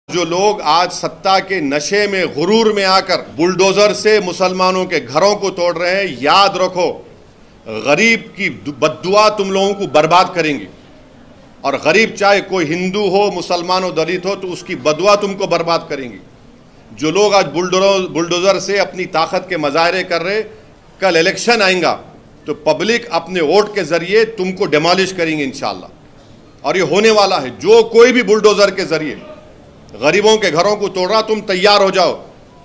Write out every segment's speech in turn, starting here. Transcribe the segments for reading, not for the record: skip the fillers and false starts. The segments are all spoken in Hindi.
जो लोग आज सत्ता के नशे में गुरूर में आकर बुलडोजर से मुसलमानों के घरों को तोड़ रहे हैं, याद रखो गरीब की बद्दुआ तुम लोगों को बर्बाद करेंगी। और गरीब चाहे कोई हिंदू हो, मुसलमान हो, दलित हो, तो उसकी बदुआ तुमको बर्बाद करेंगी। जो लोग आज बुलडोजर से अपनी ताकत के मजाहरे कर रहे, कल इलेक्शन आएगा तो पब्लिक अपने वोट के जरिए तुमको डिमोलिश करेंगे इंशाअल्लाह। और ये होने वाला है। जो कोई भी बुलडोजर के जरिए गरीबों के घरों को तोड़ रहा, तुम तैयार हो जाओ,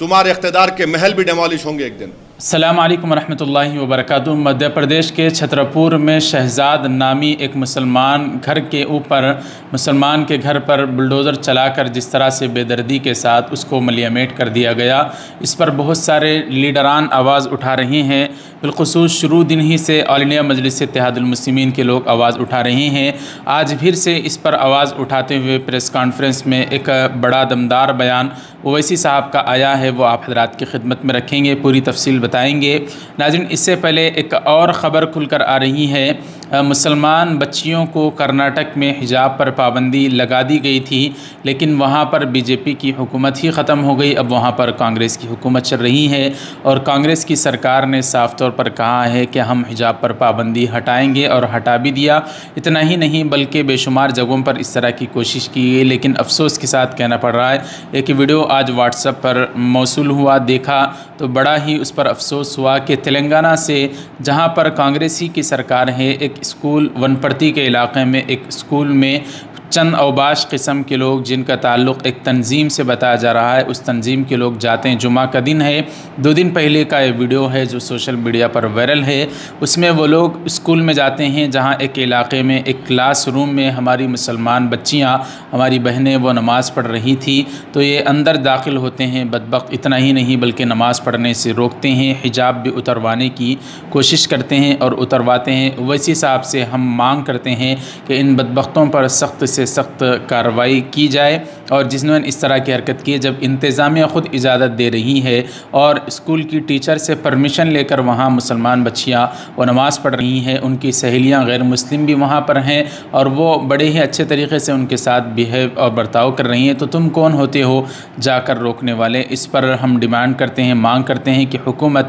तुम्हारे इख्तिदार के महल भी डिमोलिश होंगे एक दिन। अस्सलाम वालेकुम रहमतुल्लाहि व बरकातुहू। मध्य प्रदेश के छतरपुर में शहजाद नामी एक मुसलमान घर के ऊपर मुसलमान के घर पर बुलडोज़र चलाकर जिस तरह से बेदर्दी के साथ उसको मलियामेट कर दिया गया, इस पर बहुत सारे लीडरान आवाज़ उठा रहे हैं। बिलखुसूस शुरू दिन ही से ऑल इंडिया मजलिस इत्तेहादुल मुस्लिमीन के लोग आवाज़ उठा रहे हैं। आज फिर से इस पर आवाज़ उठाते हुए प्रेस कॉन्फ्रेंस में एक बड़ा दमदार बयान ओवैसी साहब का आया है, वो आप हजरात की खिदमत में रखेंगे, पूरी तफसील बताएंगे। नाज़रीन, इससे पहले एक और ख़बर खुलकर आ रही है। मुसलमान बच्चियों को कर्नाटक में हिजाब पर पाबंदी लगा दी गई थी, लेकिन वहाँ पर बीजेपी की हुकूमत ही ख़त्म हो गई। अब वहाँ पर कांग्रेस की हुकूमत चल रही है और कांग्रेस की सरकार ने साफ़ तौर पर कहा है कि हम हिजाब पर पाबंदी हटाएंगे, और हटा भी दिया। इतना ही नहीं बल्कि बेशुमार जगहों पर इस तरह की कोशिश की गई, लेकिन अफसोस के साथ कहना पड़ रहा है। एक वीडियो आज व्हाट्सएप पर मौसूल हुआ, देखा तो बड़ा ही उस पर अफसोस हुआ कि तेलंगाना से, जहाँ पर कांग्रेस ही की सरकार है, एक स्कूल वनपर्ती के इलाके में एक स्कूल में चंद अवबाश किस्म के लोग जिनका ताल्लुक़ एक तंजीम से बताया जा रहा है, उस तंजीम के लोग जाते हैं। जुमा का दिन है, 2 दिन पहले का ये वीडियो है जो सोशल मीडिया पर वायरल है। उसमें वो लोग स्कूल में जाते हैं जहां एक इलाके में एक क्लास रूम में हमारी मुसलमान बच्चियां, हमारी बहनें वो नमाज़ पढ़ रही थी, तो ये अंदर दाखिल होते हैं बदबख्त। इतना ही नहीं बल्कि नमाज़ पढ़ने से रोकते हैं, हिजाब भी उतरवाने की कोशिश करते हैं और उतरवाते हैं। ओवैसी साहब से हम मांग करते हैं कि इन बदबख्तों पर सख्त से सख्त कार्रवाई की जाए, और जिन्होंने इस तरह की हरकत की है, जब इंतज़ामिया ख़ुद इजाज़त दे रही है और स्कूल की टीचर से परमिशन लेकर वहाँ मुसलमान बच्चियाँ वो नमाज़ पढ़ रही हैं, उनकी सहेलियाँ गैर मुस्लिम भी वहाँ पर हैं और वो बड़े ही अच्छे तरीक़े से उनके साथ बिहेव और बर्ताव कर रही हैं, तो तुम कौन होते हो जाकर रोकने वाले। इस पर हम डिमांड करते हैं, मांग करते हैं कि हुकूमत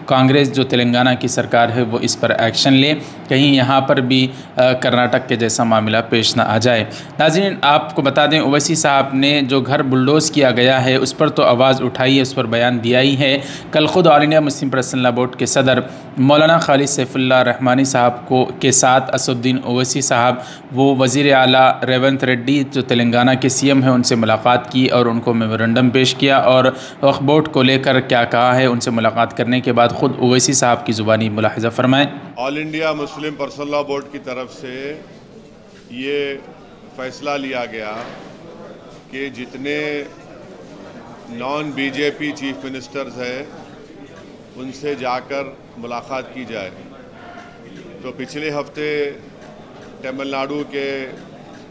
कांग्रेस जो तेलंगाना की सरकार है वो इस पर एक्शन ले, कहीं यहाँ पर भी कर्नाटक के जैसा मामला पेश ना आ जाए। नाज़रीन, आपको बता दें, ओवैसी साहब ने जो घर बुलडोज़ किया गया है उस पर तो आवाज़ उठाई है, उस पर बयान दिया ही है। कल ख़ुद all India Muslim personal board के सदर मौलाना खालिद सैफुल्लाह रहमानी साहब को के साथ असदुद्दीन ओवैसी साहब, वो वज़ीर आला रेवंत रेड्डी जो तेलंगाना के CM हैं, उनसे मुलाकात की और उनको मेमोरेंडम पेश किया और वक्फ बोर्ड को लेकर क्या कहा है। उनसे मुलाकात करने के बाद ख़ुद ओवैसी साहब की ज़ुबानी मुलाहिज़ा फरमाएँ। All India Muslim personal board की तरफ से ये फैसला लिया गया कि जितने नॉन बीजेपी चीफ मिनिस्टर्स हैं उनसे जाकर मुलाकात की जाए। तो पिछले हफ्ते तमिलनाडु के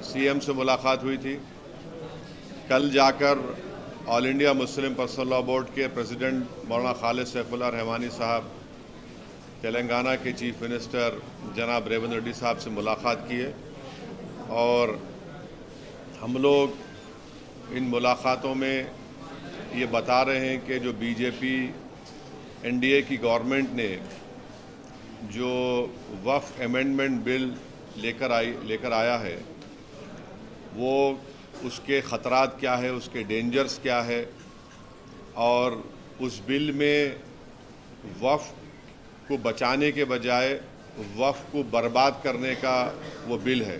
CM से मुलाकात हुई थी। कल जाकर all India Muslim personal board के प्रेसिडेंट मौलाना खालिद सैफुल्लाह रहमानी साहब, तेलंगाना के चीफ मिनिस्टर जनाब रेवंत रेड्डी साहब से मुलाकात की है। और हम लोग इन मुलाकातों में ये बता रहे हैं कि जो बीजेपी NDA की गवर्नमेंट ने जो वक्फ अमेंडमेंट बिल लेकर आया है, वो उसके ख़तरात क्या है, उसके डेंजर्स क्या है, और उस बिल में वक्फ को बचाने के बजाय वक्फ को बर्बाद करने का वो बिल है।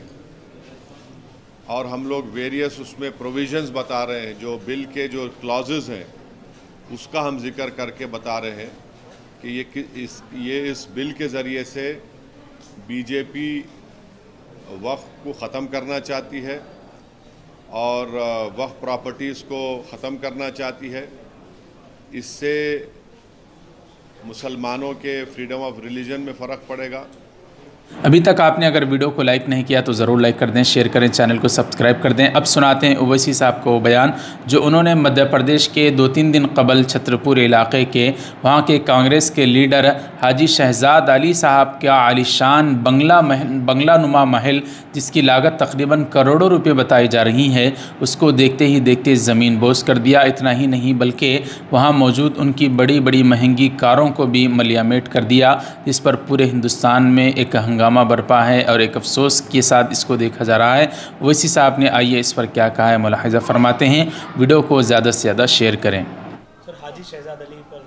और हम लोग वेरियस उसमें प्रोविजंस बता रहे हैं, जो बिल के जो क्लॉजेस हैं उसका हम जिक्र करके बता रहे हैं कि ये इस बिल के ज़रिए से बीजेपी वक्फ को ख़त्म करना चाहती है और वक्फ प्रॉपर्टीज़ को ख़त्म करना चाहती है। इससे मुसलमानों के फ्रीडम ऑफ रिलीजन में फ़र्क पड़ेगा, अभी तक आपने अगर वीडियो को लाइक नहीं किया तो ज़रूर लाइक कर दें, शेयर करें, चैनल को सब्सक्राइब कर दें। अब सुनाते हैं ओवैसी साहब को बयान जो उन्होंने मध्य प्रदेश के 2-3 दिन कबल छतरपुर इलाके के वहाँ के कांग्रेस के लीडर हाजी शहजाद अली साहब का आलीशान बंगला नुमा महल जिसकी लागत तकरीबन करोड़ों रुपये बताई जा रही है, उसको देखते ही देखते ज़मीन बोझ कर दिया। इतना ही नहीं बल्कि वहाँ मौजूद उनकी बड़ी बड़ी महंगी कारों को भी मलियामेट कर दिया, जिस पर पूरे हिंदुस्तान में एक हंगामा बरपा है और एक अफसोस के साथ इसको देखा जा रहा है। ओवैसी साहब ने आइए इस पर क्या कहा है मुलाहिज़ा फरमाते हैं। वीडियो को ज़्यादा से ज़्यादा शेयर करें। सर, हाजी शहजाद अली पर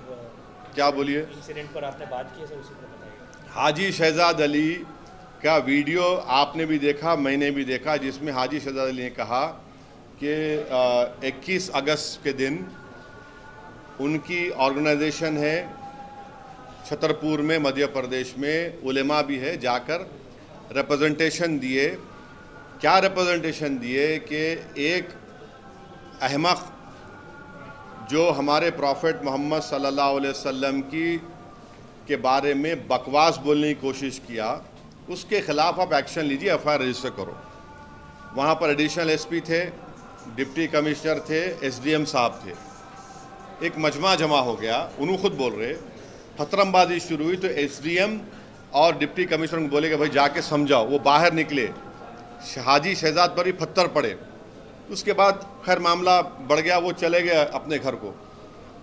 क्या बोलिए इंसिडेंट पर आपने बात की है सर, उसी पर बताइए। हाजी शहजाद अली का वीडियो आपने भी देखा, मैंने भी देखा, जिसमें हाजी शहजाद अली ने कहा कि 21 अगस्त के दिन उनकी ऑर्गेनाइजेशन है छतरपुर में मध्य प्रदेश में, उलेमा भी है, जाकर रिप्रेजेंटेशन दिए। क्या रिप्रेजेंटेशन दिए कि एक अहमक जो हमारे प्रॉफिट मोहम्मद सल्लल्लाहु अलैहि वसल्लम के बारे में बकवास बोलने की कोशिश किया, उसके ख़िलाफ़ आप एक्शन लीजिए, एफआईआर रजिस्टर करो। वहाँ पर एडिशनल एसपी थे, डिप्टी कमिश्नर थे, एसडीएम साहब थे। एक मजमा जमा हो गया, उन्होंने खुद बोल रहे, फतरमबाजी शुरू हुई तो एसडीएम और डिप्टी कमिश्नर को बोले कि भाई जाके समझाओ। वो बाहर निकले, हाजी शहजाद पर भी पत्थर पड़े। उसके बाद खैर मामला बढ़ गया, वो चले गए अपने घर को।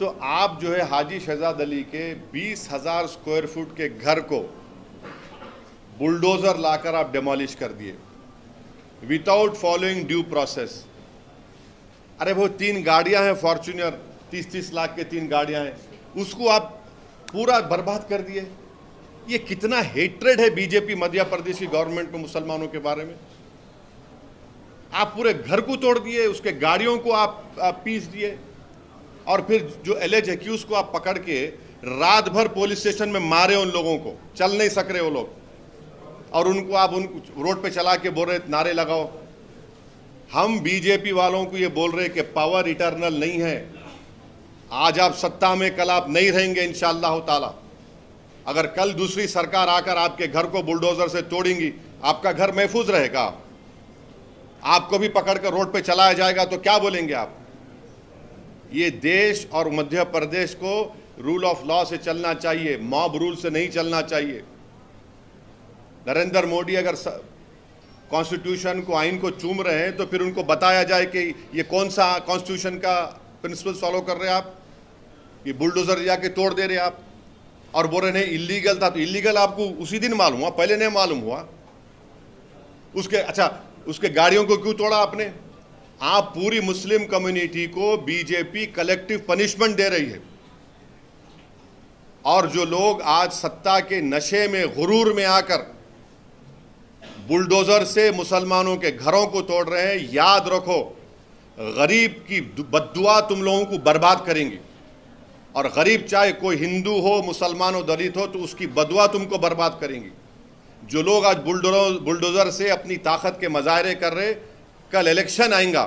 तो आप जो है हाजी शहजाद अली के 20,000 स्क्वायर फुट के घर को बुलडोज़र लाकर आप डिमोलिश कर दिए विदाउट फॉलोइंग ड्यू प्रोसेस। अरे वो 3 गाड़ियां हैं फॉर्च्यूनर, 30-30 लाख के 3 गाड़ियां हैं, उसको आप पूरा बर्बाद कर दिए। ये कितना हेट्रेड है बीजेपी मध्य प्रदेश की गवर्नमेंट में मुसलमानों के बारे में। आप पूरे घर को तोड़ दिए, उसके गाड़ियों को आप पीस दिए, और फिर जो एलिज एक्यूज को आप पकड़ के रात भर पुलिस स्टेशन में मारे। उन लोगों को चल नहीं सक रहे वो लोग, और उनको आप रोड पे चला के बोल रहे नारे लगाओ। हम बीजेपी वालों को ये बोल रहे कि पावर इटर्नल नहीं है। आज आप सत्ता में, कल आप नहीं रहेंगे इंशाअल्लाह ताला। अगर कल दूसरी सरकार आकर आपके घर को बुलडोजर से तोड़ेंगी, आपका घर महफूज रहेगा? आपको भी पकड़कर रोड पे चलाया जाएगा तो क्या बोलेंगे आप? ये देश और मध्य प्रदेश को रूल ऑफ लॉ से चलना चाहिए, मॉब रूल से नहीं चलना चाहिए। नरेंद्र मोदी अगर कॉन्स्टिट्यूशन को, आइन को चूम रहे हैं तो फिर उनको बताया जाए कि ये कौन सा कॉन्स्टिट्यूशन का प्रिंसिपल फॉलो कर रहे हैं आप। ये बुलडोजर जाके तोड़ दे रहे आप और बोल रहे नहीं इलीगल था। तो इलीगल आपको उसी दिन मालूम हुआ, पहले नहीं मालूम हुआ? उसके गाड़ियों को क्यों तोड़ा आपने? आप पूरी मुस्लिम कम्युनिटी को बीजेपी कलेक्टिव पनिशमेंट दे रही है, और जो लोग आज सत्ता के नशे में, गुरूर में आकर बुलडोजर से मुसलमानों के घरों को तोड़ रहे हैं, याद रखो गरीब की बद्दुआ तुम लोगों को बर्बाद करेंगी। और गरीब चाहे कोई हिंदू हो, मुसलमान हो, दलित हो, तो उसकी बदुआ तुमको बर्बाद करेंगी। जो लोग आज बुलडोजर से अपनी ताकत के मजाहरे कर रहे, कल इलेक्शन आएगा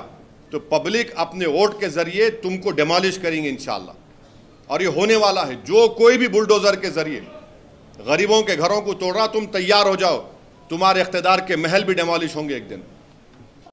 तो पब्लिक अपने वोट के जरिए तुमको डिमोलिश करेंगे इंशाअल्लाह। और ये होने वाला है। जो कोई भी बुलडोजर के जरिए गरीबों के घरों को तोड़ रहा, तुम तैयार हो जाओ, तुम्हारे इख्तिदार के महल भी डिमोलिश होंगे एक दिन।